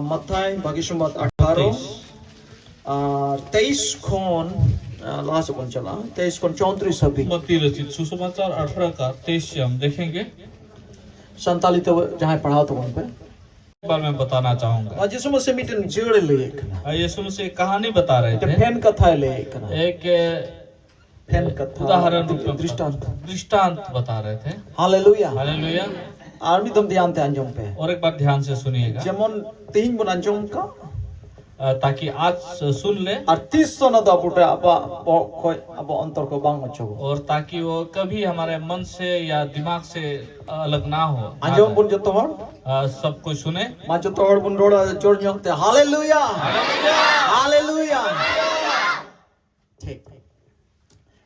Matthai bagi sumat 18 और 23 खोन last कौन चला 23 खोन 34 अभी मत्ती रचित सुसमाचार 18 का 23 से हम देखेंगे। संताली तो जहाँ पढ़ा तो वहाँ पे एक बार मैं बताना चाहूंगा। आज इसमें से मीटिंग जोड़ ले यीशु मसीह एक कहानी बता रहे थे। फैन कथा ले एक फैन कथा उदाहरण रूप में दृष्टांत बता रहे थे। Hallelujah hallelujah. आर्मी तुम ध्यान से अंजुम पे और एक बार ध्यान से सुनिएगा जेमन तीन बुन अंजुम का ताकि आज सुन ले और 30 ना तो पुटे अब अंतर को बांग मचो और ताकि वो कभी हमारे मन से या दिमाग से अलग ना हो। अंजुम बुन जो तोड़ सब कुछ सुने मां जो तोड़ बुन रोड़ा जोड़ जोड़ते हालेलुया हालेलुया। ठीक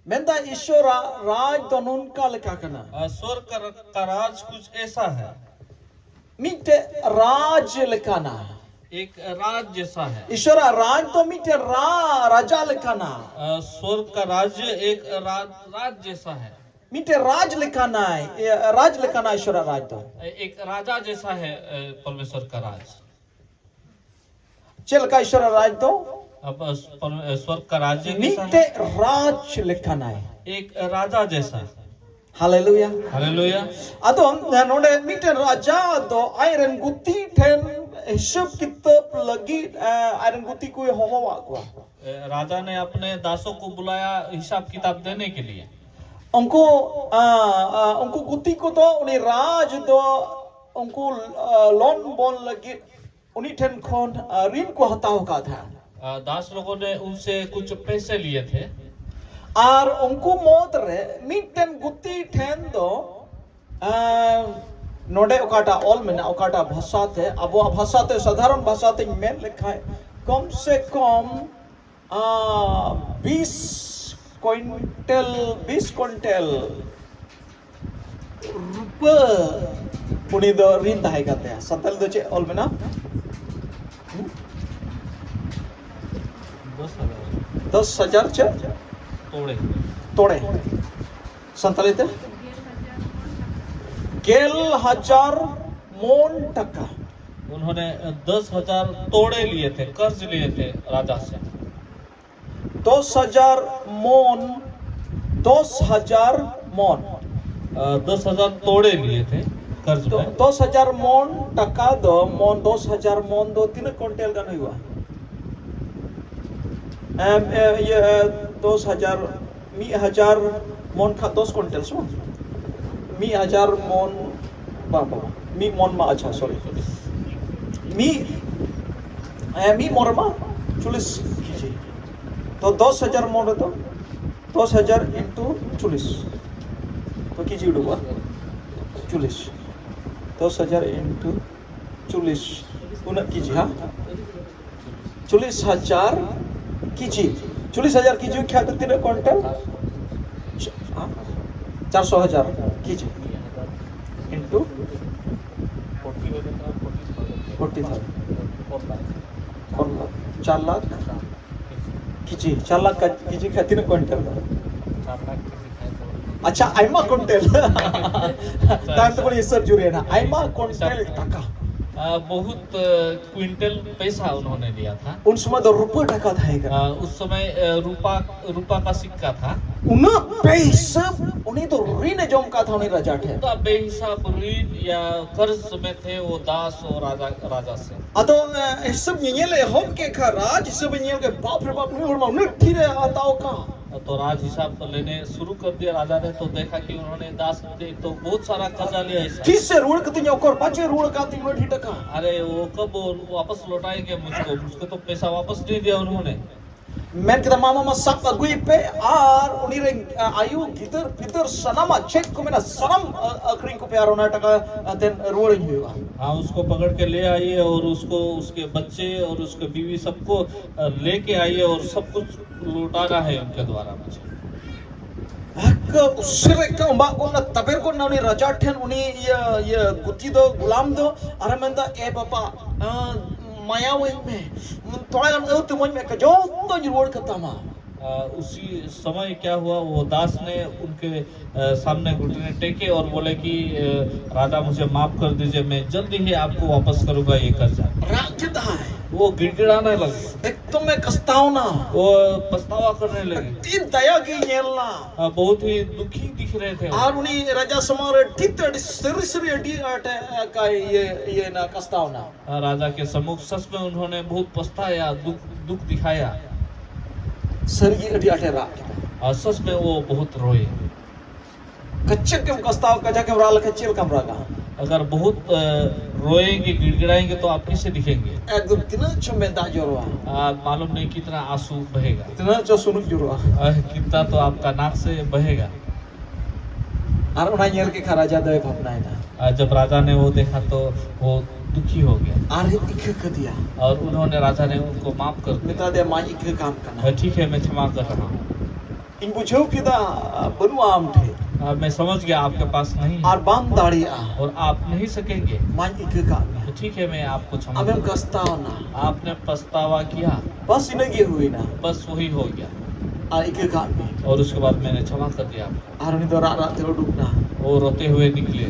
मेंदा ईश्वर राज दोनों का लिखा करना स्वर्ग का राज कुछ ऐसा है। मीटे राज लिखाना एक राज जैसा है। ईश्वर राज तो मीटे राजा लिखाना स्वर्ग का राज्य एक राज जैसा है। मीटे राज लिखाना है राज लिखाना ईश्वर राज तो एक राजा जैसा है परमेश्वर का राज। चल का ईश्वर राज तो अब स्वर्ग का राज्य मीटे राज लिखाना है एक राजा जैसा। Hallelujah hallelujah. अदो नोडे मीटे राजा तो आयरन गुती ठेन हिसाब किताब लगी आयरन गुती कोई होमवा को राजा ने अपने दासों को बुलाया हिसाब किताब देने के लिए। उनको गुती को तो उन्हें राज तो उनको लोन बोन लगी उन्हीं ठेन खोन ऋण को हताओ का था। दास लोगों ने उनसे कुछ पैसे लिए थे और उनको मौत रे मीटन गुती ठेन दो नोडे ओकाटा ऑल में ना ओकाटा भाषा थे अब वो भाषा थे साधारण भाषा थे में लिखा है कम से कम 20 क्विंटल रुपये पुनी दो ऋण दाहे करते हैं संतल दो चे ऑल में ना 10,000 चे तोड़े संतलित 11,000 मोन टका उन्होंने 10,000 तोड़े लिए थे कर्ज लिए थे राजा से। 10,000 मोन 10,000 मोन 10,000 तोड़े लिए थे कर्ज में। 10,000 मोन टका दो मोन 10,000 मोन दो 3 क्विंटल का नहीं हुआ ये 10,000 मोन का 10 क्विंटल सो 1,000 मोन बाबा मी मोन मा अच्छा सॉरी मी मोन मा 40 कीजिए तो 10,000 मोन तो 10,000 इंटू 40 तो कीजिए डूबा 40 10,000 इंटू 40 उन्हें कीजिए हाँ 40,000 कीजिए 40,000 कीजिए क्या तो 3 क्विंटल 400,000 कीजिए इंटू 40,000 4 लाख कीजिए 4 लाख का कीजिए क्या 3 क्विंटल अच्छा आइमा क्विंटल दान तो बड़ी सर जुड़े ना आइमा क्विंटल टका बहुत क्विंटल पैसा उन्होंने लिया था। उन समय तो रुपये टका था उस समय रूपा का सिक्का था। उन्हें बेहिसाब उन्हें तो ऋण जम का था उन्हें राजा थे तो बेहिसाब ऋण या कर्ज में थे वो दास और राजा से। अतो सब ये ले हम के खा राज सब ये के बाप रे बाप नहीं उन्हें ठीरे आताओ का तो राज हिसाब लेने शुरू कर दिया राजा ने। तो देखा कि उन्होंने दास ने तो बहुत सारा कर्जा लिया। किस से ऋण कती और पांचे ऋण का 3 टका अरे वो कब वापस लौटाएंगे मुझको तो पैसा वापस नहीं दिया उन्होंने। मैं कहता मामा सब अगुई पे और उन्हीं आयु गिदर सनमा चेक को मेरा सनम अकरिंग को प्यार होना टका देन रोलिंग हुआ। हाँ उसको पकड़ के ले आइए और उसको उसके बच्चे और उसके बीवी सबको लेके आइए और सब कुछ लौटाना है उनके द्वारा मुझे। उससे का उन तबेर को ना उन्हें राजा ठेन उन्हें ये गुत्ती दो गुलाम दो अरे मैं ए पापा माया में थोड़ा तुम में जो तो जरूर करता माँ उसी समय क्या हुआ, वो दास ने उनके सामने घुटने टेके और बोले कि राजा मुझे माफ कर दीजिए, मैं जल्दी ही आपको वापस करूंगा ये कर्जा। राग किता है वो गिड़गिड़ाने लगे, एक तो मैं कस्तावना वो पछतावा करने लगे, तीन दया की नेलना बहुत ही दुखी दिख रहे थे। और उन्हीं राजा समारे तीतर सिरी सिरी अड़ी आटे का ये ना कस्तावना राजा के सम्मुख सच में उन्होंने बहुत पछताया, दुख दिखाया, सरगी अड़ी आटे राग किता और सच में वो बहुत रोए। कच्चे के कस्ताव का जाके राल कच्चे कमरा का अगर बहुत रोएंगे, गिड़गिड़ाएंगे तो आप किसे दिखेंगे? एकदम तिना चमेदा जोरवा मालूम नहीं कितना आंसू बहेगा, तिना जो सुनुक जोरवा कितना तो आपका नाक से बहेगा। और उन्हें नेल के खा राजा दे भावना है ना। जब राजा ने वो देखा तो वो दुखी हो गया और इक कर दिया और उन्होंने राजा ने उनको माफ कर मित्रा दे माँ इक काम करना ठीक है, मैं क्षमा कर रहा हूँ। इन बुझो किदा बनुआम थे मैं समझ गया आपके पास नहीं है और बाम दाढ़ी आ और आप नहीं सकेंगे, माँ इक काम ठीक है, मैं आपको क्षमा अब कर हम रहा हूँ। कस्तावना आपने पछतावा किया, बस इनकी हुई ना बस वही हो गया और इक काम में और उसके बाद मैंने क्षमा कर दिया आपको। और उन्हें तो रात थे डूबना वो रोते हुए निकले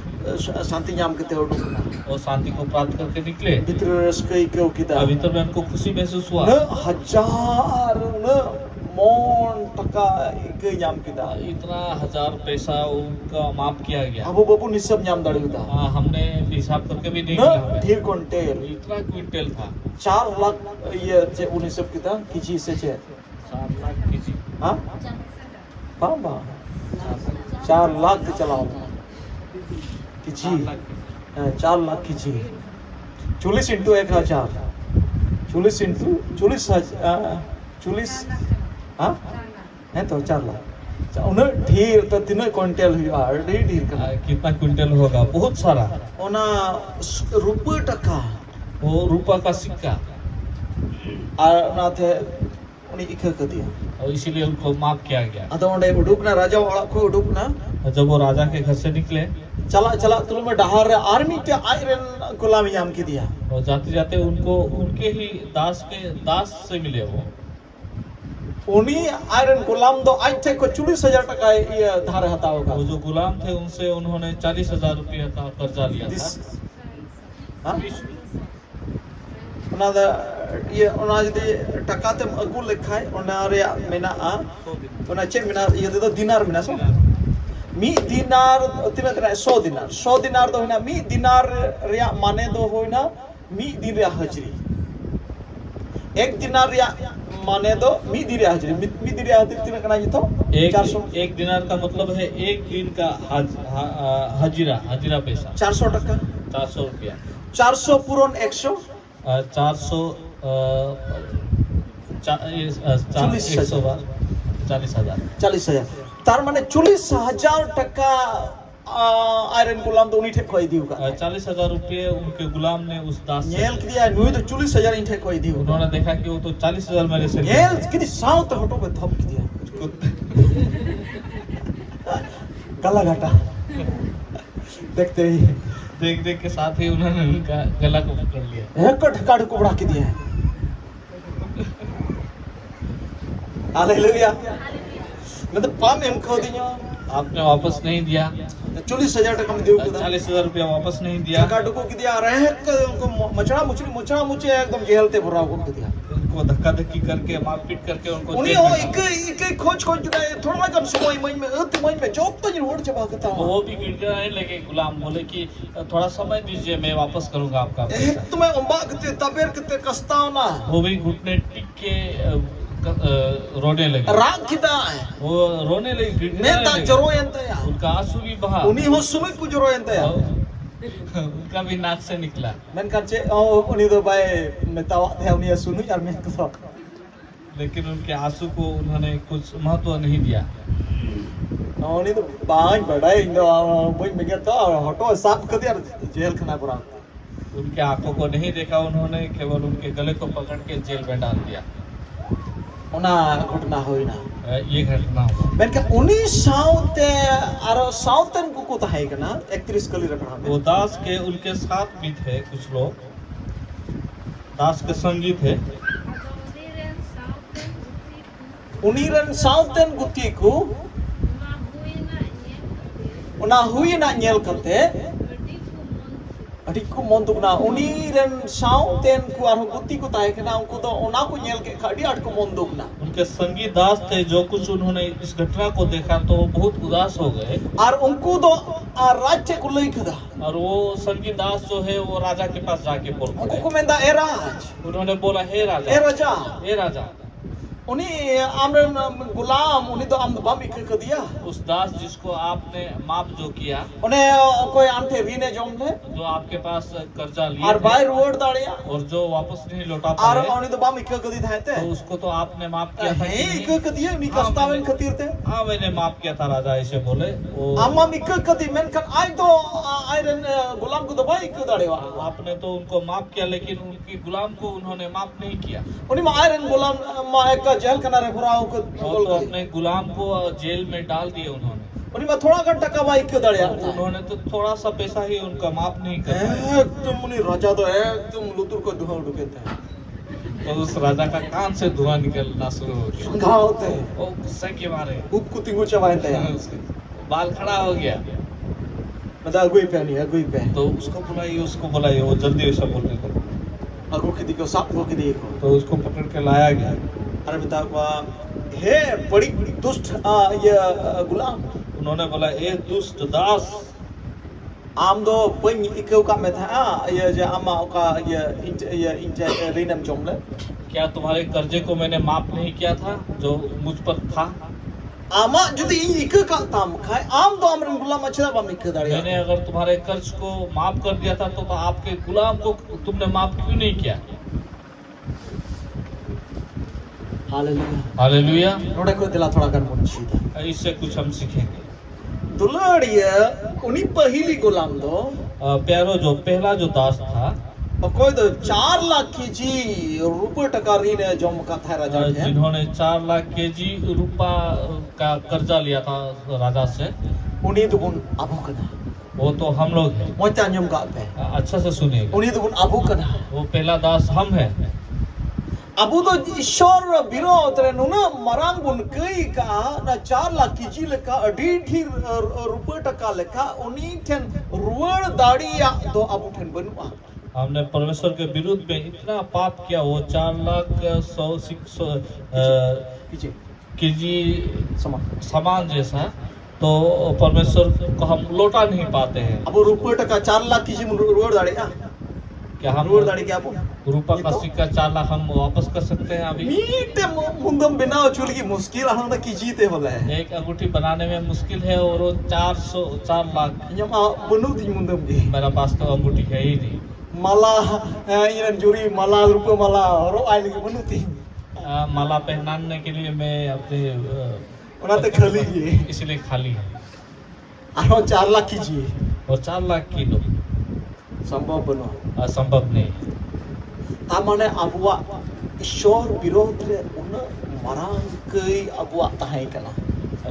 शांति जाम के थे डूबना और शांति को प्राप्त करके निकले। भीतर रस कई क्यों किदा भीतर में उनको खुशी महसूस हुआ। न हजार न मोन टका इक जाम किदा इतना 1000 पैसा उनका माफ किया गया। अब बाबू निसब जाम दाढ़ी उदा हमने हिसाब करके भी नहीं न किया, ढेर क्विंटल इतना क्विंटल था। 4 लाख ये चे उनिसब किदा किसी से चे 4 लाख किसी हाँ बाबा 4 लाख चलाओ किसी 4 लाख किसी 40 इंटू 1000 40 इंटू 40 हाँ है तो 4 लाख उन्हें ढेर तो 3 क्विंटल हुआ ढेर का कितना क्विंटल होगा? बहुत सारा। ओना रुपये टका वो रुपया का सिक्का और ना थे उन्हें इक कर दिया और इसीलिए उनको माफ किया गया। अतो ओंडे उडुकना राजा वाला को उडुकना जब वो राजा के घर से निकले चला चला तुम में डहार आर्मी के आयरन गुलामी जाम के दिया और जाते जाते उनको उनके ही दास से मिले। वो उन्हीं आयरन गुलाम दो आज थे को 40,000 टका ये धार हता होगा वो जो गुलाम थे उनसे उन्होंने 40,000 रुपया का कर्जा लिया था। हाँ उना दा ये उना जदि टका ते अगु लेखाय उना रे मेना आ उना चे मेना ये दो दिनार मेना सो मी दिनार तिना तिना 100 दिनार दो होना मी दिनार रे माने दो होना मी दिन रे हाजिरी एक दिनार रे माने दो मी दिन रे हाजिरी मी दिन रे हाजिरी तिना कना जितो 400 एक दिनार का मतलब है एक दिन का हाजिरा पैसा 400 टका 400 रुपया 400 पूरन 100 400 40,000 तार माने 40,000 टका आयरन गुलाम तो उन्हीं ठे खोई दियो का 40,000 रुपये उनके गुलाम ने उस दास से नेल किया नुई तो 40,000 इंठे खोई दियो उन्होंने देखा कि वो तो 40,000 मेरे से नेल किदी साउ तो हटो पे थप दिया गला घाटा देखते ही देख के साथ ही उन्होंने उनका गला को पकड़ लिया। एक ठका को बढ़ा के दिया हालेलुया मैं तो पाम एम खो दियो आपने वापस नहीं दिया 40,000 टका में दियो 40,000 रुपया वापस नहीं दिया। ठका को की दिया रहे उनको मचड़ा मुचे एकदम जेल ते भरा को दिया उनको धक्का धक्की करके मारपीट करके उनको उन्हीं जेल ओ में एक खोज थोड़ा कम समय में जॉब तो नहीं रोड चबा करता वो भी गिड़गिड़ाने लगे। गुलाम बोले कि थोड़ा समय दीजिए, मैं वापस करूंगा आपका पैसा। तुम्हें उम्बा कते तबेर कते कस्ताव ना वो भी घुटने टिक के रोने लगे। राग किदा है वो रोने लगे, मैं गिड़गिड़ाने ता लगे। जरो यंत या उनका आंसू भी बहा, उन्हीं हो सुमित को जरो यंत या उनका भी नाक से निकला। मैं काचे उन्हीं तो भाई मैं तावा थे उन्हीं सुनु यार मैं तो लेकिन उनके आंसू को उन्होंने कुछ महत्व नहीं दिया। उन्हीं तो बांग बड़ाई इंदो बोई में गया तो हटो साफ कर दिया जेल खाना पूरा उनके आंखों को नहीं देखा, उन्होंने केवल उनके गले को पकड़ के जेल में डाल दिया। उना घटना होई ना ये घटना हुआ। मैं क्या उन्हीं साउते आरो साउतन को तो है ना 31 कली रखना वो दास के उनके साथ भी थे कुछ लोग, दास के संगी थे। uniren sauten gutiku ona huina nyel kate adik ku monduk na uniren sauten ku arho guti ku tahe kana unku to ona ku nyel ke khadi at ku monduk na उनके संगी दास थे, जो कुछ उन्होंने इस घटना को देखा तो वो बहुत उदास हो गए। ar unku do राज्य ku lei khada और वो संगी दास जो है वो राजा के पास जाके बोल unku पड़े। ku menda eraj उन्होंने बोला, हे राजा, eraja hey Raja, uni amren gulam uni do am bam ik kadiya उस दास जिसको आपने माफ जो किया, one koi ante rine jomle जो आपके पास कर्जा ar लिए bai थे, ruwad daliya और जो वापस नहीं लौटा ar पाए, oni do bam ik kadi thaite तो उसको तो आपने माफ किया था कि he नहीं? ik kadiya mi kastawen khatir te हाँ, मैंने माफ किया था, राजा ऐसे बोले। वो amma ik kadi men kan ai do airen gulam ku do bai ik dalewa आपने तो उनको माफ किया, लेकिन उनकी गुलाम को उन्होंने माफ नहीं किया। uni ma airen gulam ma ek jail kana re phurao ko और तो अपने गुलाम को जेल में डाल दिए उन्होंने। uni ma thoda gan taka bai ik daleya उन्होंने तो थोड़ा सा पैसा ही उनका माफ नहीं कर पाए। ekdom uni raja do ekdom lutur ko duha udukete तो उस राजा का कान से धुआं निकलना शुरू हो गया। gaote वो गुस्से के मारे up ku tingu chawaite ya उसके बाल खड़ा हो गया। mada agui pe ni agui pe तो उसको बुलाइए, वो जल्दी ऐसा बोलने को। agu kidi ko sap ko kidi ko तो उसको पकड़ के लाया गया। अरे बता हे बड़ी दुष्ट ये गुलाम उन्होंने बोला, ए दुष्ट दास, आम दो बन इको का में था ये जो आमा का ये इंटे रीनम जोमले क्या तुम्हारे कर्जे को मैंने माफ नहीं किया था जो मुझ पर था? आमा जुदी इको का ताम खाए आम दो अमरन गुलाम अच्छा बम इको दाड़िया मैंने अगर तुम्हारे कर्ज को माफ कर दिया था तो आपके गुलाम को तुमने माफ क्यों नहीं किया? Hallelujah hallelujah. नोड़े को दिला थोड़ा कर मुंशीदा इससे कुछ हम सीखेंगे। दुलड़िया उनी पहली गुलाम दो प्यारो, जो पहला जो दास था, और कोई तो 4 लाख की जी रुपए टका रीने जोम का था राजा के जिन्होंने 4 लाख केजी रुपया का कर्जा लिया था राजा से, उनी दुगुन अबू कना वो तो हम लोग हैं। मोचा नियम का पे अच्छा से सुनिए, उनी दुगुन अबू कना वो पहला दास हम है। अबू तो ईश्वर विरोध रे नुना मरांग बुन कई का ना 4 लाख की जी लेका अडी ढीर रुपए टका लेका उनी ठन रुवड़ दाड़िया तो अबू ठन बनुआ हमने परमेश्वर के विरुद्ध में इतना पाप किया, वो 4,100,600 कीजिए केजी समा सामान जैसा, तो परमेश्वर को हम लौटा नहीं पाते हैं। अबू रुपए टका 4 लाख की जी रुवड़ दाड़िया क्या हम रुवड़ दाड़ी क्या अबू रुपया का सिक्का 4 लाख हम वापस कर सकते हैं अभी? मीटे मुंदम बिना चुल की मुश्किल हम की जीते होला है एक अंगूठी बनाने में मुश्किल है, और वो 4 लाख। यमा बनु दी मुंदम जी मेरा पास तो अंगूठी है ही नहीं। माला इरन जुरी माला रुपए माला रो आइल की बनु ती माला पहनाने के लिए मैं अपने उनाते खाली जी इसलिए खाली है। आरो 4 लाख की जी और 4 लाख किलो संभव बनो असंभव नहीं। तामाने अबुआ ईश्वर विरोध रे उन मरांग कई अबुआ ताहे कना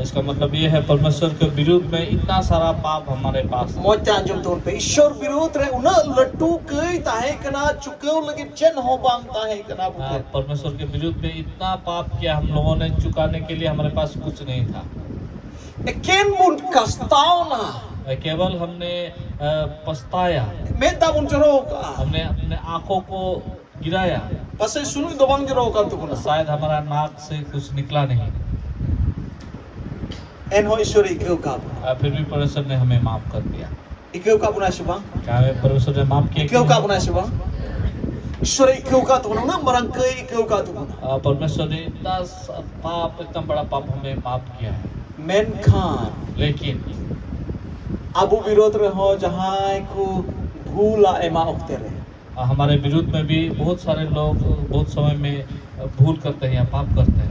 इसका मतलब ये है परमेश्वर के विरुद्ध में इतना सारा पाप हमारे पास है। मोचा अंजम तौर पे ईश्वर विरोध रे उन लट्टू कई ताहे कना चुकेव लगे चन हो बांग ताहे कना बुके परमेश्वर के विरुद्ध में इतना पाप किया हम लोगों ने, चुकाने के लिए हमारे पास कुछ नहीं था। केन बुन कस्ताव ना केवल हमने पछताया, मेता बुन जरो का हमने अपने आंखों को गिराया, पसे सुनु दोबांग जरो का तो गुना शायद हमारा नाक से कुछ निकला नहीं, एन हो ईश्वर इकेव का फिर भी परमेश्वर ने हमें माफ कर दिया। इकेव का बुना शुभा क्या हमें परमेश्वर ने माफ किया? इकेव का बुना शुभा ईश्वर इकेव का तो ना मरांग कई इकेव का तो गुना परमेश्वर ने इतना पाप, इतना बड़ा पाप हमें माफ किया है। मेन खान लेकिन अबू विरोध रे हो जहां को भूला एमा उठते रहे हमारे विरुद्ध में भी बहुत सारे लोग बहुत समय में भूल करते हैं या पाप करते हैं।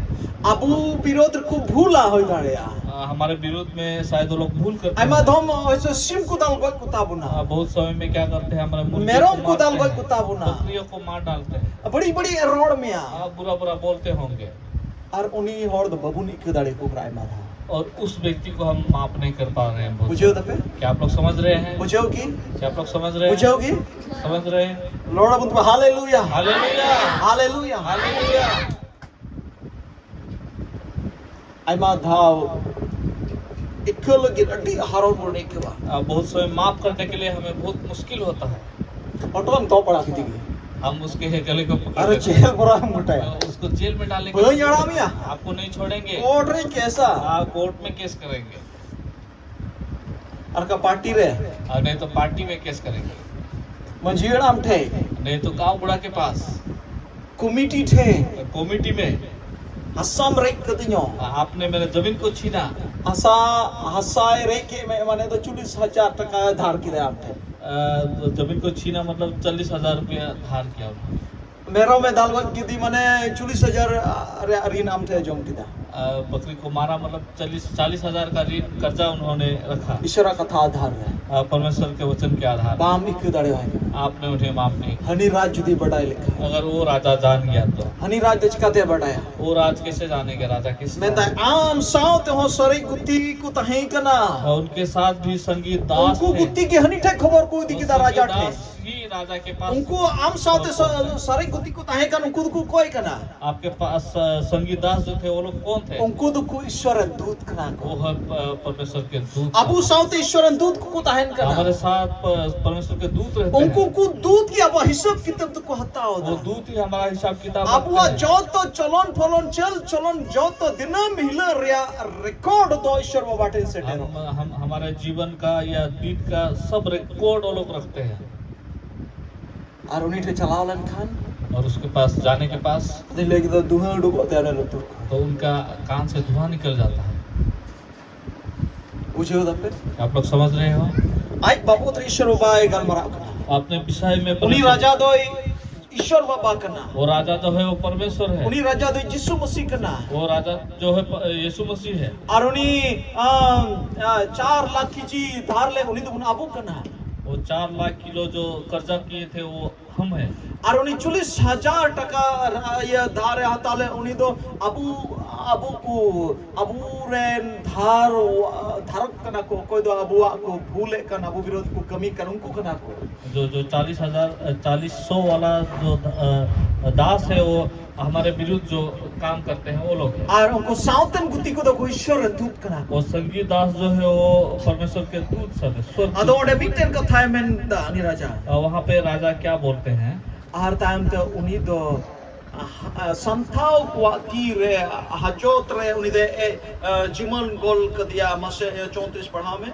अबू विरोध को भूला हो दाड़िया हमारे विरुद्ध में शायद वो लोग भूल करते एमा हैं। धम ऐसे सिम को दाल गय कुत्ता बुना बहुत समय में क्या करते हैं, हमारे मुर्गे मेरों को को दाल मारते गय हैं, कुत्ता बुना बकरियों को मार डालते हैं। बड़ी बड़ी रोड में आ बुरा बुरा बोलते होंगे, और उन्हीं हर बबू नी के दाड़े को राय मारा और उस व्यक्ति को हम माफ नहीं कर पा रहे हैं। बहुत बुझियो दपे क्या आप लोग समझ रहे हैं? बुझियो की क्या आप लोग समझ रहे हैं? बुझियोगी समझ रहे हैं? लॉर्ड बुन hallelujah hallelujah, hallelujah hallelujah. Aima dhau ikkel lagi adi haron burne kewa. बहुत समय माफ करने के लिए हमें बहुत मुश्किल होता है। Otolam tau pada kiti gi. हम उसके गले को पकड़ Are लेते हैं। jail bora mutaya. उसको जेल में डालेंगे। Boi yaram ya. आपको नहीं छोड़ेंगे। Court re kaisa. आप कोर्ट में केस करेंगे Ar ka party re. और नहीं तो पार्टी में केस करेंगे, Manjiram the. नहीं तो गांव बुढ़ा के पास, Committee the. कमेटी में Assam rek katinyo. आपने मेरे जमीन को छीना। Hasai rek ke mane to 40,000 taka dhar kida apne. जमीन को छीना मतलब 40,000 रुपया धार किया उन्होंने। Mero me dalwat kidi mane 40,000 rin am the jom kida. बकरी को मारा मतलब 40,000 का ऋण कर्जा उन्होंने रखा। Ishara katha adhar re. परमेश्वर के वचन के आधार पर। Bam ikku dare hai. आपने उन्हें माफ नहीं किया। Hani raj judi badai likha. अगर वो राजा जान गया तो Hani raj dechkate badaya. वो राज कैसे जानेगा, राजा कैसे मैं ता जानेगा? आम साउथ हो सरी गुत्ती को तहे कना और उनके साथ भी संगीत दास उनको थे। गुत्ती की हनी ठे खबर को दी किदा राजा ठे दास ही राजा के पास। उनको आम साउथ सरी गुत्ती को तहे कन उनको को कोई कना आपके पास संगीत दास जो थे वो लोग कौन थे? उनको तो को ईश्वर दूत कना वो को है परमेश्वर के दूत। अबू साउथ ईश्वर दूत को तहे कना हमारे साथ परमेश्वर के दूत रहते उनको हैं। को दूत की अब हिसाब किताब तो को हता हो वो दूत ही हमारा हिसाब किताब अब वो रखते हैं। जो तो चलन फलन चलन जो तो दिन मिला रिया रिकॉर्ड तो ईश्वर वो बाटे से ठहरो हम हमारे जीवन का या बीत का सब रिकॉर्ड वो लोग रखते हैं। और उन्हीं ठे चलावलन खान और उसके पास जाने के पास दिले की तो दुहा डुबो तेरे लो तो उनका कान से धुआं निकल जाता है। बुझे हो दफे आप लोग समझ रहे हो? आई बाबू तो ईश्वर बाबा गल मरा अपने विषय में उन्हीं राजा दो ईश्वर बाबा करना वो राजा जो है वो परमेश्वर है। उन्हीं राजा दो यीशु मसीह करना वो राजा जो है यीशु मसीह है। और उन्हीं 4 लाख की जी धार ले उन्हीं तो अबू करना वो 4 लाख किलो जो कर्जा किए थे वो हम है। और उन्हीं 40,000 टका ये धार हताले उन्हीं तो अबू रेन धार धारक करना को कोई तो अबुआ को भूले करना अबू विरोध को कमी कर उनको करना को जो 40,100 वाला जो दास है वो हमारे विरुद्ध जो काम करते हैं वो लोग हैं। और उनको साउथन गुत्ती को तो कोई ईश्वर दूत करना और संगीत दास जो है वो परमेश्वर के दूत सब है, स्वर्ग अदो ओडे मिटन का था मैं नी राजा वहाँ पे राजा क्या बोलते हैं? आर टाइम तो उन्हीं तो संथाव की रे हजोत रे उन्हीं दे जिमन गोल कर दिया मसे 34 पढ़ा में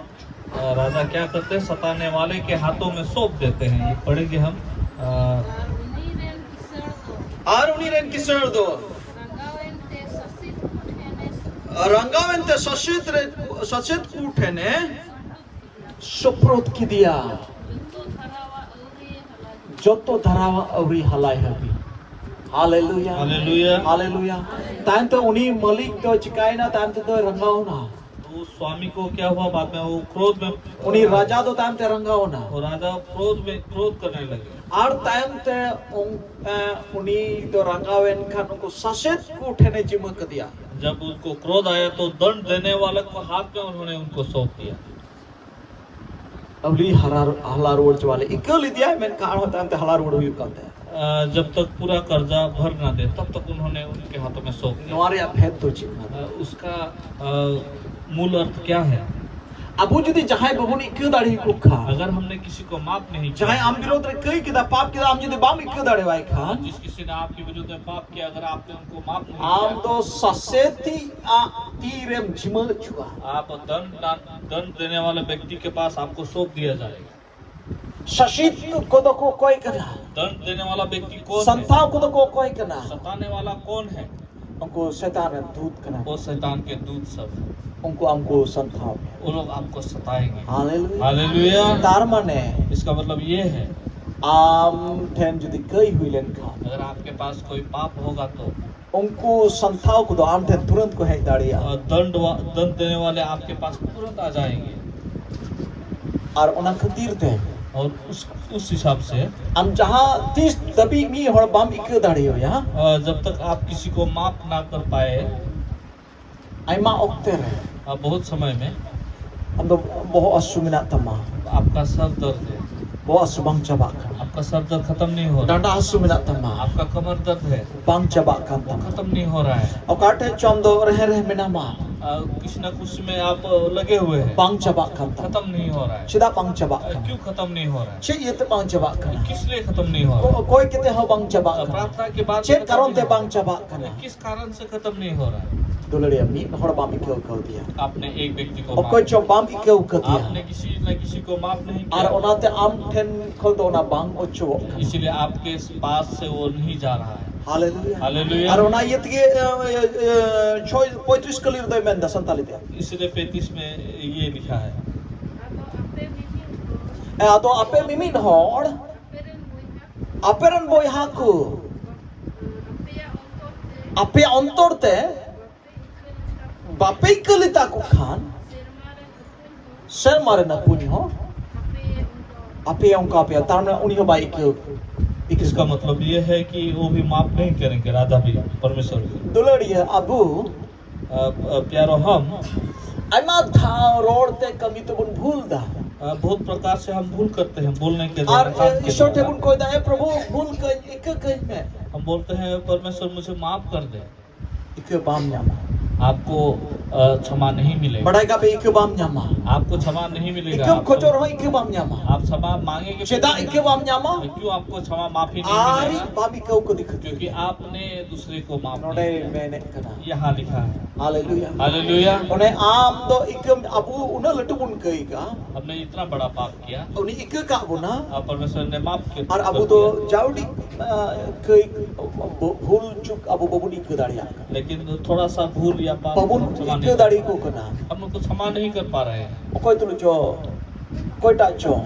राजा क्या करते हैं? सताने वाले के हाथों में सौंप देते हैं। ये पढ़ेंगे हम। आर उन्हीं रेन किसर दो रंगावेन ते सचित कूठे ने सुप्रोत की दिया जो तो धरावा अवरी हलाई हबी हालेलुया हालेलुया। हालेलुया टाइम तो उन्हीं मलिक तो चिकाई ना टाइम तो रंगाओ ना तो स्वामी को क्या हुआ? बाद में वो क्रोध में उन्हीं राजा तो टाइम ते रंगाओ ना वो राजा क्रोध करने लगे। और टाइम ते उन्हीं तो रंगावेन खान उनको सचेत को उठने जिम्मा कर दिया जब उनको क्रोध आया तो दंड देने वाले को हाथ में उन्होंने उनको सौंप दिया। अबली हलार वोड वाले इकल दिया मैं कहां होता है हलार वोड हुई कहते हैं जब तक पूरा कर्जा भर ना दे तब तक उन्होंने उनके हाथों में सौंप दिया। नवारे भेद तो चिन्ह उसका मूल अर्थ क्या है? अबू जुदी जहां बबुन इक्के दाड़ी को खा अगर हमने किसी को माफ नहीं किया, जहां आम विरोध रे कई किदा पाप किदा आम जुदी बाम इक्के दाड़े वाई खा जिस किसी ने आपके विरुद्ध में पाप किया, अगर आपने उनको माफ नहीं आम किया, तो ससेती आ तीरेम जिमल छुआ आप दंड देने वाले व्यक्ति के पास आपको सौंप दिया जाएगा। शशित को तो कोई करना दंड देने वाला व्यक्ति कौन है? संताव को तो कोई करना सताने वाला कौन है? उनको शैतान दूत करना वो शैतान के दूत सब है। उनको हमको संताव वो लोग आपको सताएंगे। Hallelujah hallelujah. तार माने इसका मतलब ये है, आम ठेन जुदी कई हुई लेन खा अगर आपके पास कोई पाप होगा तो उनको संताव को तो आम ठेन तुरंत को है दाड़िया दंड देने वाले आपके पास तुरंत आ जाएंगे। और उन्हें खतीर थे और उस हिसाब से हम जहाँ 30 दबी मी हड़ बम इक्के दाड़ी हो यहाँ जब तक आप किसी को माफ ना कर पाए, आइमा ओक्ते रहे बहुत समय में हम तो बहुत असुमिना तमा आपका सर दर्द है, बहुत असुबंग जबाक आपका आपका सर दर्द खत्म नहीं हो रहा, danda hasu menak tama आपका कमर दर्द है bang cabakan वो tama खत्म नहीं हो रहा है, okate chom do reh menama कुछ न कुछ में आप लगे हुए हैं, bang cabakan tama खत्म नहीं हो रहा है, sida bang cabakan क्यों खत्म नहीं हो रहा है, cek ye te bang cabakan किस लिए खत्म नहीं हो रहा है, koi kite ho bang cabakan प्रार्थना के बाद cek खत्म karon नहीं te हो रहा bang cabakan है, किस कारण से खत्म नहीं हो रहा है। dolaria mi hor bam ikeu kau dia आपने एक व्यक्ति को okoi माफ, chom bam ikeu kau आपने dia किसी न किसी को माफ नहीं ar किया, onate am ten khol do na bang ocho इसीलिए आपके पास से वो नहीं जा रहा है। haleluya hallelujah. ar ona yet ge choi 35 kalir do men da santali dia इसलिए 35 में ये लिखा है, ado ape mimin hor aperen boy haku ape ontor te bape kalita ku khan ser mare na punyo ape yang ka ape tar na uni ho bai ke इसका मतलब ये है कि वो भी माफ नहीं करेंगे, राधा भी परमेश्वर भी। dularia abu प्यारो हम aima tha rod te kami to bun bhul da बहुत प्रकार से हम भूल करते हैं, बोलने के ar द्वारा, काम के ishor te द्वारा। bun koi da e prabhu bhul ka ek kai me हम बोलते हैं परमेश्वर मुझे माफ कर दे, ik bam nyama आपको क्षमा नहीं मिलेगा, badai ka be ik bam nyama आपको क्षमा नहीं मिलेगा, ik khojor ho ik bam nyama आप क्षमा मांगेंगे, cheda ik bam nyama क्यों आपको क्षमा माफी नहीं ari मिलेगा, babi kau ko dikh क्योंकि आपने दूसरे को माफ नहीं node किया। mene kana यहाँ लिखा है, haleluya hallelujah. one am do ik abu una latu bun kai ka हमने इतना बड़ा पाप किया, uni ik ka buna अब परमेश्वर ने माफ किया, ar abu do jaudi kai bhul chuk abu babun ik daria लेकिन थोड़ा सा भूल या पाप babun हम क्षमा ik नहीं dari ko kana हम लोग को क्षमा नहीं कर पा रहे हैं, okoi tu cho koi ta cho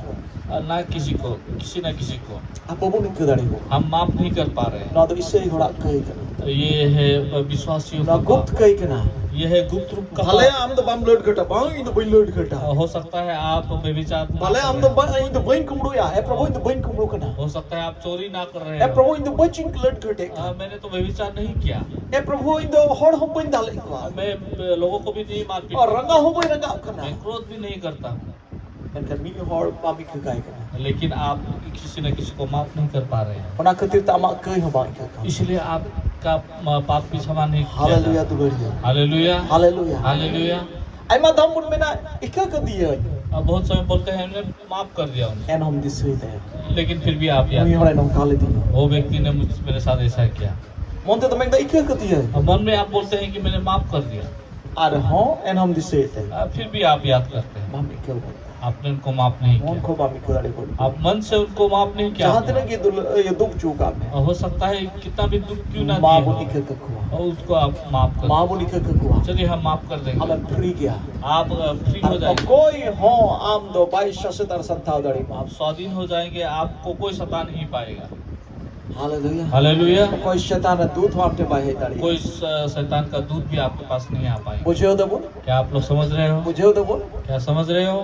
ना किसी को, किसी न किसी को babun ik dari ko हम माफ नहीं कर पा रहे हैं। na do isei hora kai kana ये है विश्वासियों na का gupt पाप, kai kana ये है गुप्त रूप का bhale पाप। am do bam load ghata bang in do bain load ghata हो सकता है आप व्यभिचार ना bhale कर am रहे do हैं। bain in do bain kumru ya e prabhu in do bain kumru kana हो सकता है आप चोरी ना कर रहे e हो, prabhu in do bachin load ghate मैंने तो व्यभिचार नहीं किया, e prabhu in do hor ho bain dal ko मैं लोगों को भी नहीं मारपीट और करता, रंगा हो गई रंगा अपना मैं क्रोध भी नहीं करता, एंकर मी हॉर पापी के गाय करना लेकिन आप किसी न किसी को माफ नहीं कर पा रहे हैं, ओना खातिर त अमा कई हो बाई का इसलिए आपका पाप भी क्षमा नहीं किया हालेलुया जाता। तू बढ़िया हालेलुया, हालेलुया हालेलुया। आई मा दम मुन मेना इका क दिए अब बहुत समय बोलते हैं हमने माफ कर दिया उन्हें, एन हम दिस हुई दे लेकिन फिर भी आप याद मी होरे नं काले दिन वो व्यक्ति ने मेरे साथ ऐसा किया, मोंते त मेंदा इका क दिए अब मन में आप बोलते हैं कि मैंने माफ कर दिया, अरे हां एन हम दिस हुई दे फिर भी आप याद करते हैं मामी के आपने उनको माफ नहीं मोन किया, को मामी को दाड़ी को आप मन से उनको माफ नहीं किया, जहां तक ये दुख चूका में हो सकता है कितना भी दुख क्यों ना मां दिए बोली हो, के कखुआ और उसको आप माफ कर मां दें। बोली के कखुआ चलिए हम माफ कर देंगे, हम फ्री गया आप फ्री हो और जाएंगे, कोई हो आम दो 22 से तर संता दाड़ी आप स्वाधीन हो जाएंगे, आपको कोई सता नहीं पाएगा। Hallelujah hallelujah. कोई शैतान दूत वापटे बाहे दाड़ी कोई शैतान का दूध भी आपके पास नहीं आ पाएगा। बुझे दो बोल क्या आप लोग समझ रहे हो? बुझे दो बोल क्या समझ रहे हो?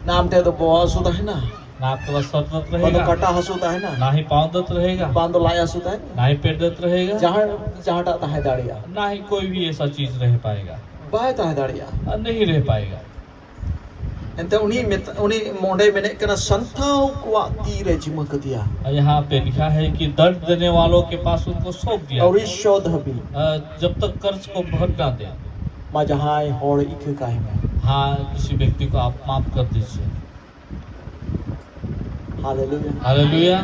नाम ते तो बहुत होता है ना ना आपके पास सर दर्द बंदो रहेगा, कटा हंसुता है ना ना ही पाँव दर्द रहेगा, बांधो लाया हंसुता है ना ही पेट दर्द रहेगा, जहाँ जहाँ टाता है दाड़िया ना ही कोई भी ऐसा चीज रह पाएगा, बाहता है दाड़िया नहीं रह पाएगा। एंते उन्हीं मोंडे में ने कना संताओ को तीरे जिमक दिया यहाँ पे लिखा है कि दर्द देने वालों के पास उनको सौंप दिया, और शोध भी जब तक कर्ज को भर ना दे। मा जहाँ होड़ इक काहे में हाँ, किसी व्यक्ति को आप माफ कर दीजिए। Hallelujah hallelujah.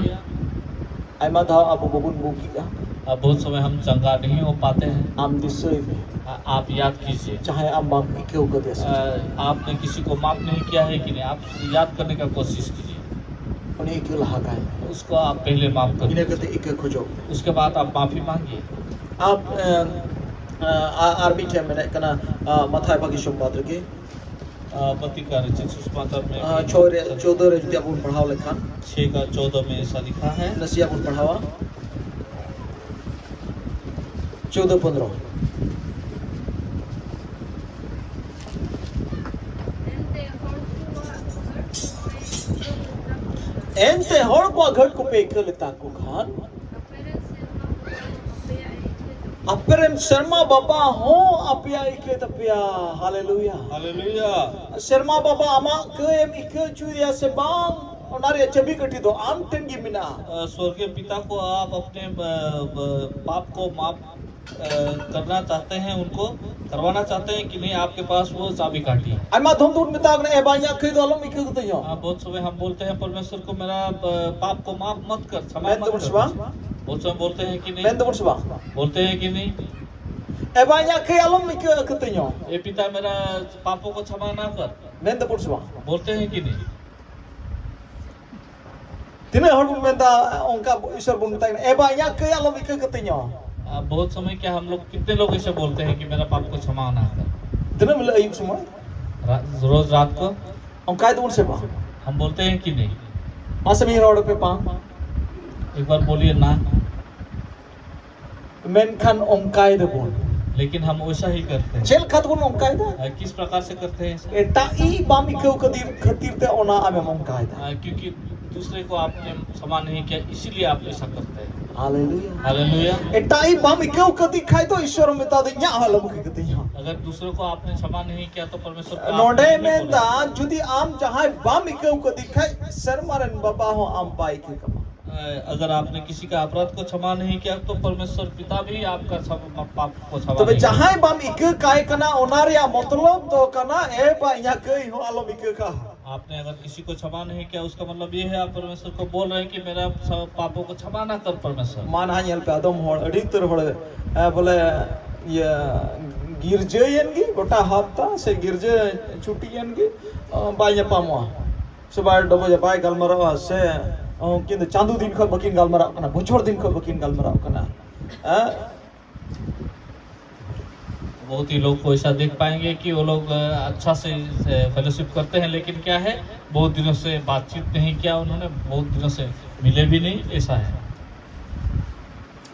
आई मा धा अब बबुन बुकी का अब बहुत समय हम चंगा नहीं हो पाते हैं, आम दिसोई में आप याद कीजिए, चाहे आम बाप इके को दे आपने किसी को माफ नहीं किया है कि नहीं, आप याद करने का कोशिश कीजिए, उन्हें इके लहा का उसको आप पहले माफ कर इन्हें दीजिए, कहते इके खोजो उसके बाद आप माफी मांगिए। आप आर्मी टाइम में कना मथाई बाकी संपादक के पति का रचित सुसमाचार में 14 रे जुदी अपन पढ़ाव लेखान 6:14 में ऐसा लिखा है, नसिया अपन पढ़ावा 14:15 एंते हड़ को घट को पे कर लेता को खान अपरम शर्मा बाबा हो अपिया इके तपिया हालेलुया हालेलुया। शर्मा बाबा अमा के एम इके चुरिया से बांग onare chabi kati do am tengi mina स्वर्गीय पिता को आप अपने पाप को माफ करना चाहते हैं, उनको करवाना चाहते हैं कि नहीं? आपके पास वो चाबी काठी है। ai ma thom dur mita gne e ba ya khoi do alom ikku to yo बहुत समय हम बोलते हैं परमेश्वर को मेरा पाप को माफ मत कर, क्षमा men मत dur कर। swa बहुत समय बोलते हैं कि men नहीं? dur swa बोलते हैं कि नहीं? e ba ya khoi alom ikku to yo ये पिता मेरा पापों को क्षमा ना कर, men dur swa बोलते हैं कि नहीं? tina hor bun menta onka ishwar bun mita e ba ya khoi alom ikku to yo बहुत समय क्या हम लोग, कितने लोग ऐसे बोलते हैं कि मेरा पाप को क्षमा ना कर? tina mila ayub semua रोज रात को onka itu se ba हम बोलते हैं कि नहीं? masa mi hor pe pa एक बार बोलिए ना। men kan onka itu bun लेकिन हम वैसा ही करते हैं। chel khat bun onka itu किस प्रकार से करते हैं ऐसा? eta I bam ikku khatir te ona ame onka itu क्योंकि दूसरे को आपने क्षमा नहीं किया, इसीलिए आप ऐसा करते हैं। haleluya hallelujah. eta I bam ikku kati khai to ishwar mita de nya halam kati yo अगर दूसरों को आपने क्षमा नहीं किया तो परमेश्वर को node आपने नहीं menta बोला। judi am jahai bam ikku kati khai sermaran baba ho am pai ke kama अगर आपने किसी का अपराध को क्षमा नहीं किया तो परमेश्वर पिता भी आपका पाप को क्षमा tobe नहीं jahai bam ikku kai kana onar ya matlab to kana e ba nya kai ho alom ikku ka आपने अगर किसी को क्षमा नहीं किया उसका मतलब ये है आप परमेश्वर को बोल रहे हैं कि मेरा सब पापों को क्षमा ना कर परमेश्वर। man ha nyel pe adom hor adi tar hor bole ya girjayen gi gota hafta se girje chutiyen gi ba nya pamwa sebar dobo ja bai galmara se কিন্তু চাঁদু দিন খো বকিন গালমারা kana বছর দিন খো বকিন গালমারা kana बहुत ही लोग को ऐसा देख पाएंगे कि वो लोग अच्छा से फेलोशिप करते हैं, लेकिन क्या है बहुत दिनों से बातचीत नहीं किया उन्होंने, बहुत दिनों से मिले भी नहीं, ऐसा है।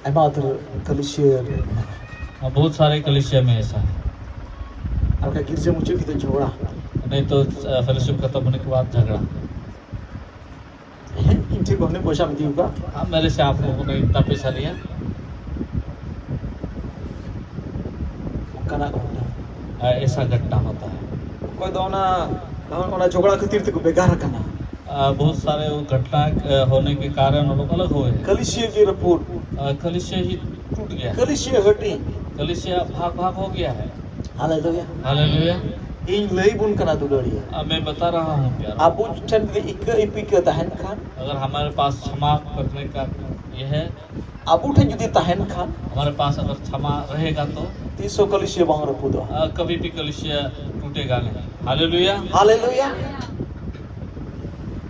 amater kalisir बहुत सारे कलीसिया में ऐसा है। आपका गिरजे मुझे कितने झगड़ा नहीं तो फेलोशिप खत्म होने के बाद झगड़ा। इनसे को हमने पैसा में दिया हाँ, मेरे से आप लोगों ने इतना पैसा लिया, kana ऐसा घटना होता है। कोई दोना ओना झगड़ा खातिर ते को बेकार kana बहुत सारे वो घटना होने के कारण वो लोग अलग हुए हैं। कलिसिया की रिपोर्ट कलीसिया ही टूट गया, कलिसिया हटी कलीसिया भाग भाग हो गया है। Hallelujah hallelujah. इन लई बुन kana दुलड़िया मैं बता रहा हूँ प्यार, abu chen di ikka ipik tahan kan अगर हमारे पास क्षमा करने का ये है, abu than judi tahan kan हमारे पास अगर क्षमा रहेगा तो tiso kaliसिया bang repudo कभी भी कलीसिया टूटेगा नहीं। हालेलुया। हालेलुया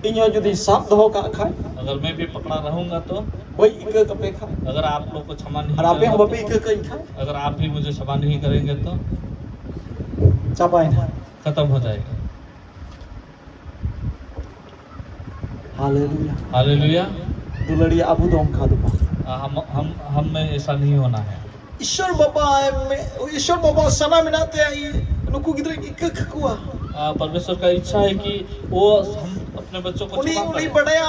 इन्हें जदि साथ दहो का खाए अगर मैं भी पकड़ा रहूंगा तो, वही इक्का कपे खाए अगर आप लोग को क्षमा नहीं और आपे हम करेंगे, बपे इक्का कहीं खाए अगर आप भी मुझे क्षमा नहीं करेंगे तो चापाए ना खत्म हो जाएगा। Hallelujah hallelujah. दुलड़िया abu dong खा दो हम में ऐसा नहीं होना है। ईश्वर बाबा सना मिनाते आई नुकु गिदरे इक्का खकुआ परमेश्वर का इच्छा है कि वो हम अपने बच्चों को उन्हीं क्षमा उन्हीं करें। बड़ाया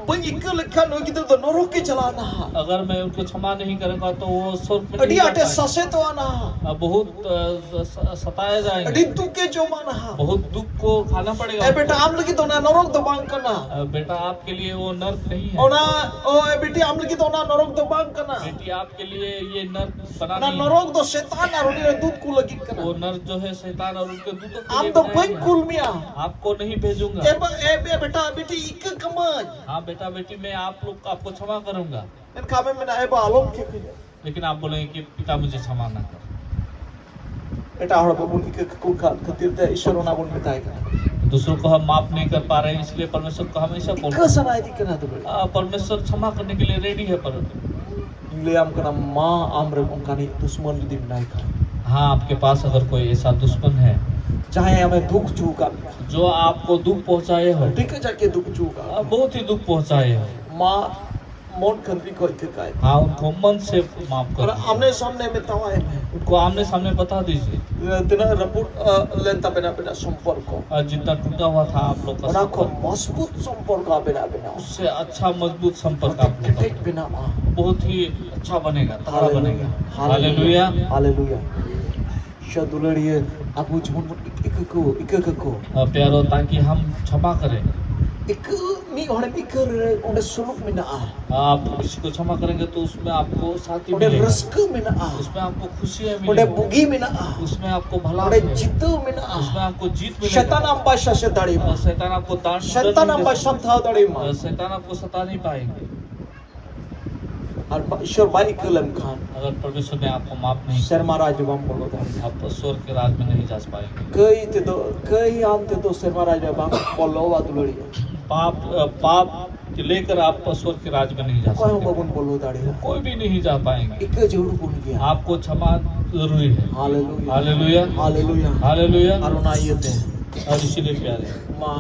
बंग इक्का लिखा नो गिदरे तो नरक के चलाना अगर मैं उनको क्षमा नहीं करूंगा तो वो स्वर्ग में अडी नहीं जा आटे पाएंगे। ससे तो आना बहुत सताए अडी जाएंगे, तू के जो माना बहुत दुख को खाना पड़ेगा। ए बेटा आम लगी तो ना नरक तो बांग करना बेटा आपके लिए वो नर्क नहीं है, ओना ओ ए बेटी आम लगी तो ना नरक तो बांग करना बेटी आपके लिए ये नर्क बना ना नहीं है। नरक तो शैतान और उन्हें दूध को लगी करना वो नर्क जो है शैतान और उनके दूतों के आम लिए तो बनाया बंग गया है। कुल मिया आपको नहीं भेजूंगा। ए बेटा बेटी इक्का कमाज हाँ बेटा बेटी मैं आप लोग को आपको क्षमा करूंगा, इन कामे में ना ए बालों के लेकिन आप बोलेंगे कि पिता मुझे क्षमा ना कर। बेटा हड़ बबुन इक्का कुल का खातिर ते ईश्वर ना बुन बताएगा दूसरों को हम माफ नहीं कर पा रहे हैं, इसलिए परमेश्वर को हमेशा बोलते इक्का हैं। सनाई दी करना तो परमेश्वर क्षमा करने के लिए रेडी है। पर ले आम करना मां आमरे उनकानी दुश्मन यदि बनाई का हाँ, आपके पास अगर कोई ऐसा दुश्मन है चाहे हमें दुख चूका जो आपको दुख पहुंचाए हो, ठीक है जाके दुख चूका बहुत ही दुख पहुंचाए हो, मां मोन खंत्री को इक्का काय हाँ उनको मन से माफ और कर दीजिए। आमने सामने में तवाए में उनको आमने सामने बता दीजिए। तना रपुट लेंता बेना बेना संपर्क जितना टूटा हुआ था आप लोग का ओना को संपर्क, मजबूत संपर्क बेना बेना उससे अच्छा मजबूत संपर्क आप लोग ठीक का बिना मां बहुत ही अच्छा बनेगा, तगड़ा बनेगा। Hallelujah hallelujah. हालेलुया शदुलड़िए आपू जुन इक्का को प्यारो, ताकि हम क्षमा करें, Ik mi hore mikir onde suluk mina आप किसी को क्षमा करेंगे तो उसमें आपको शांति onde मिलेगा, reska mina उसमें आपको खुशियाँ onde मिलेगी, bugi mina उसमें आपको भला onde मिलेगा, jitu उसमें mina आपको जीत Shaitan मिलेगा। amba shashe dari शैतान आपको दान Shaitan नहीं amba दे सकता। shantha dari शैतान आपको सता नहीं पाएंगे। Ar Ishwar baik kelam khan अगर परमेश्वर ने आपको माफ नहीं Sir किया, Maharaj bam bolo da आप स्वर्ग के राज में नहीं जा पाएंगे। kai am te do Sir Maharaj bam bolo wa dulari पाप लेकर आप स्वर्ग के राज में नहीं जा koi hum सकते, babun bolo dari कोई भी नहीं जा पाएंगे। ik jehuru pun gya आपको क्षमा जरूरी है। hallelujah hallelujah, hallelujah hallelujah. aruna yete और इसीलिए प्यारे, ma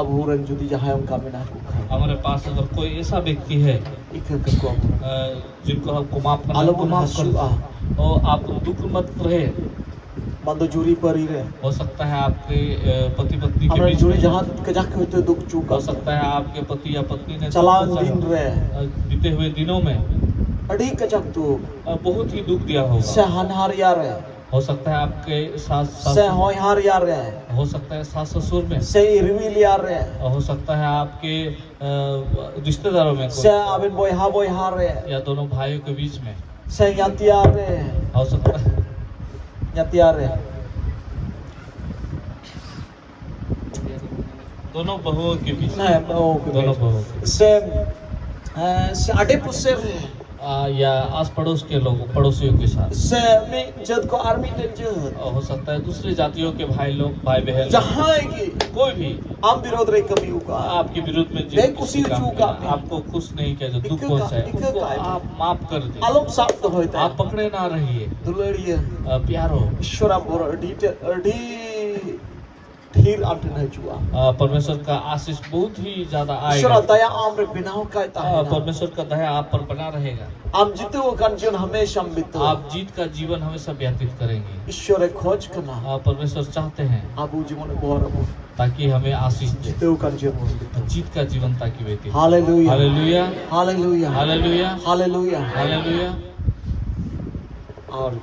aburan judi jahay unka mina ku khai हमारे पास अगर कोई ऐसा व्यक्ति है ik ko जिनको हमको माफ करना है, Alam तो माफ कर hasu दो। और आप दुख मत रहे। bando juri pari re हो सकता है आपके पति पत्नी के amra बीच juri में, jahan kajak hote duk chuka हो सकता है आपके पति या पत्नी ने chalan दुख din पहुंचाया re हो। बीते हुए दिनों में adi kajak tu बहुत ही दुख दिया होगा। se hanhar ya re हो सकता है आपके se hoy har ya re हो सकता है सास ससुर में, se irwil ya re हो सकता है आपके रिश्तेदारों में se abin boy ha re या दोनों भाइयों के बीच में, se yanti ya re हो सकता है yanti ya re दोनों बहुओं के बीच, na oh दोनों बहुओं के, se ade pusser या आस पड़ोस के लोग, पड़ोसियों के साथ, se mi jad ko army le jad हो सकता है दूसरी जातियों के भाई लोग, भाई बहन, jahan ki कोई भी am विरोध रे कभी उका आपके विरुद्ध में नहीं खुशी काम चूका किया, आपको खुश नहीं किया, जो दुख इक्का- पहुंचाए इक्का उनको का है। आप माफ कर दे। alom sap to hoita आप पकड़े ना रहिए, dulariya प्यारो। ishwara bor adi dhir amten hajua परमेश्वर का आशीष बहुत ही ज्यादा ishwara आएगा। daya amre binao kai ta परमेश्वर का दया आप पर बना रहेगा। am jitu kan जीवन हमेशा बितो आप जीत का जीवन हमेशा व्यतीत करेंगे। ishwara khoj kana परमेश्वर चाहते हैं abu जीवन bor ताकि हमें आशीष दे, jitu kan जीवन बितो जीत का जीवन ताकि व्यतीत। hallelujah hallelujah, hallelujah hallelujah, hallelujah hallelujah. और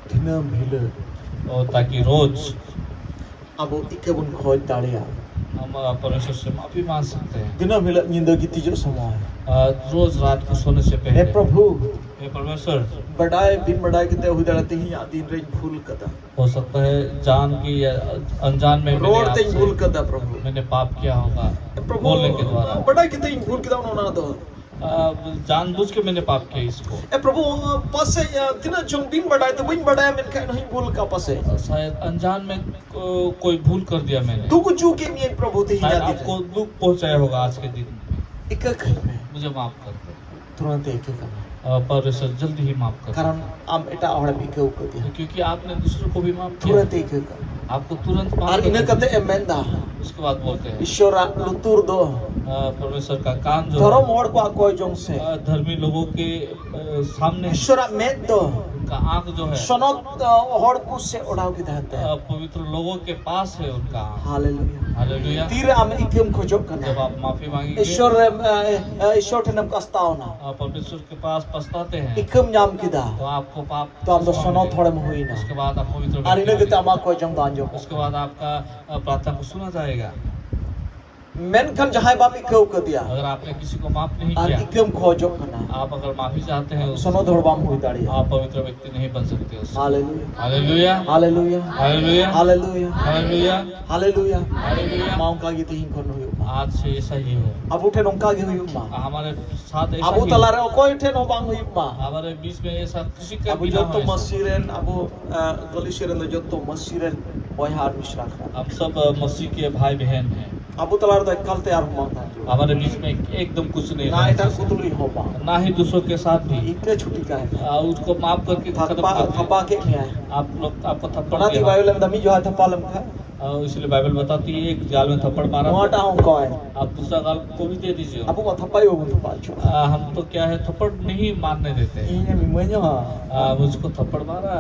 dinam hile और ताकि रोज abu ikabun khoj daria हम परमेश्वर से माफी मांग सकते हैं। dinam hile ninda giti jo samay रोज रात को सोने से हे पहले, प्रभु हे परमेश्वर, बड़ाए बिन बड़ाए के ते हुदड़ते ही दिन रे भूल कदा हो सकता है जान की या अनजान में मैंने रोड ते भूल आपसे कदा प्रभु मैंने पाप किया होगा प्रभु बोलने के द्वारा। बड़ाए के ते भूल कदा उन्होंने तो जानबूझ के मैंने पाप किया इसको। ए प्रभु पासे तिना जों बिन बड़ाए तो बिन बड़ाए मन का नहीं भूल का पासे शायद अनजान में कोई भूल कर दिया मैंने, दुख चू के नहीं प्रभु ते ही शायद जाती आपको दुख पहुंचाया होगा आज के दिन में। एक खई में मुझे माफ कर दो। तुरंत एक का परमेश्वर जल्दी ही माफ कर दो। कारण आम एटा और भी के ऊपर दिया क्योंकि आपने दूसरों को भी माफ किया, तुरंत एक का आपको तुरंत माफ और कर इने दिया। कते एमेंदा उसके बाद बोलते हैं ईश्वरा लुतुर दो परमेश्वर का कान जो धर्म है, और को कोई जों से धर्मी लोगों के सामने ईश्वरा में दो उनका आंख जो है सनत हर को से उड़ाव के दहते पवित्र लोगों के पास है उनका आंख। Hallelujah hallelujah. तीर आम इकम खोजो जब कना आप माफी मांगेंगे, ईश्वर ठनम कस्ताव ना आप परमेश्वर के पास पछताते हैं, इकम नाम किदा तो आपको पाप तो हम तो सनो थोड़े में हुई ना उसके बाद आप पवित्र और इने व्यक्ति के तमा होंगे। कोई जंग दान जो उसके बाद आपका प्रार्थना को सुना जाएगा। मेनखन जहां बाप इकव क दिया अगर आपने किसी को माफ नहीं और किया, इकम खोजो कना आप अगर माफी चाहते हैं सनो धरबाम हुई दाड़ी आप पवित्र व्यक्ति नहीं बन सकते उससे। Hallelujah hallelujah, hallelujah hallelujah, hallelujah hallelujah, hallelujah hallelujah. मां का गीत ही कोन हुई आज से ऐसा ही हो। अब उठे नोंका गे हुई मां हमारे साथ ऐसा अब ही तला हो। रे कोई ठे नो बांग हुई मां हमारे बीच में ऐसा किसी का अब भी ना जो हो तो ऐसा। मसीरेन अब गलिशिरन जो तो मसीरेन ओहार मिश्रा हम सब मसीह के भाई बहन हैं। अब तला रे कल तैयार हो मां हमारे बीच में एकदम कुछ नहीं ना है, एटा कुतुली हो मां ना ही दूसरों के साथ भी। इके छुट्टी का है उसको माफ करके खत्म थप्पा कर दें। थप्पा के नहीं आए आप लोग आपको थप्पड़ बनाती दिया। बाइबल में दमी जो है थप्पा लम खा इसलिए बाइबल बताती है एक गाल में थप्पड़ मारा मोटा हूं को है आप दूसरा गाल को भी दे दीजिए। अब को थप्पा ही हो थप्पा छो हम तो क्या है थप्पड़ नहीं मारने देते हैं। ये मिमन्यो हां मुझको थप्पड़ मारा,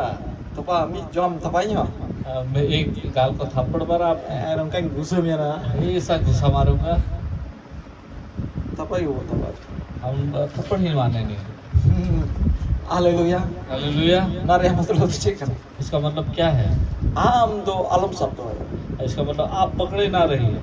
थप्पा मी जम थप्पा ही मैं एक गाल को थप्पड़ मारा, आप एरम का घुसे में ना ऐसा घुसा मारूंगा। थप्पा ही हो थप्पा हम थप्पड़ ही मानेंगे। Hallelujah hallelujah. ना रे मतलब चेक कर इसका मतलब क्या है? हम दो आलम शब्द है इसका मतलब आप पकड़े ना रहिए।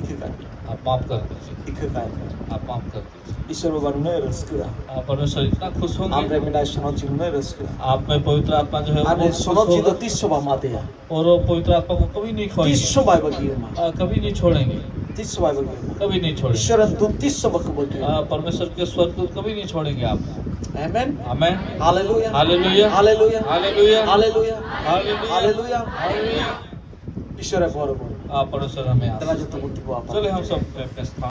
इखकाय आप माफ कर दीजिए, इखकाय आप माफ कर दीजिए। ईश्वर बानुने रस्का परमेश्वर इतना खुश आमरे होंगे, मिना सनोचिमुने रस्का आप में पवित्र आत्मा जो है वो आने बहुत खुश सनोचितो होगा, तिस्सो बामातेया और वो पवित्र आत्मा को कभी नहीं खोएंगे, तिस्सो बाय बगिरमा कभी नहीं छोड़ेंगे, तिस्सो बाय बगिरमा कभी नहीं छोड़ेंगे। ईश्वर दूत तिस्सो बगिरमा परमेश्वर के स्वर्गदूत कभी नहीं छोड़ेंगे आपको। Amen amen, hallelujah hallelujah, hallelujah hallelujah, hallelujah hallelujah, hallelujah hallelujah. ईश्वर बड़ बड़ परमेश्वर हमें तेरा जो तो बुद्धि को आप चले हम सब अपने स्थान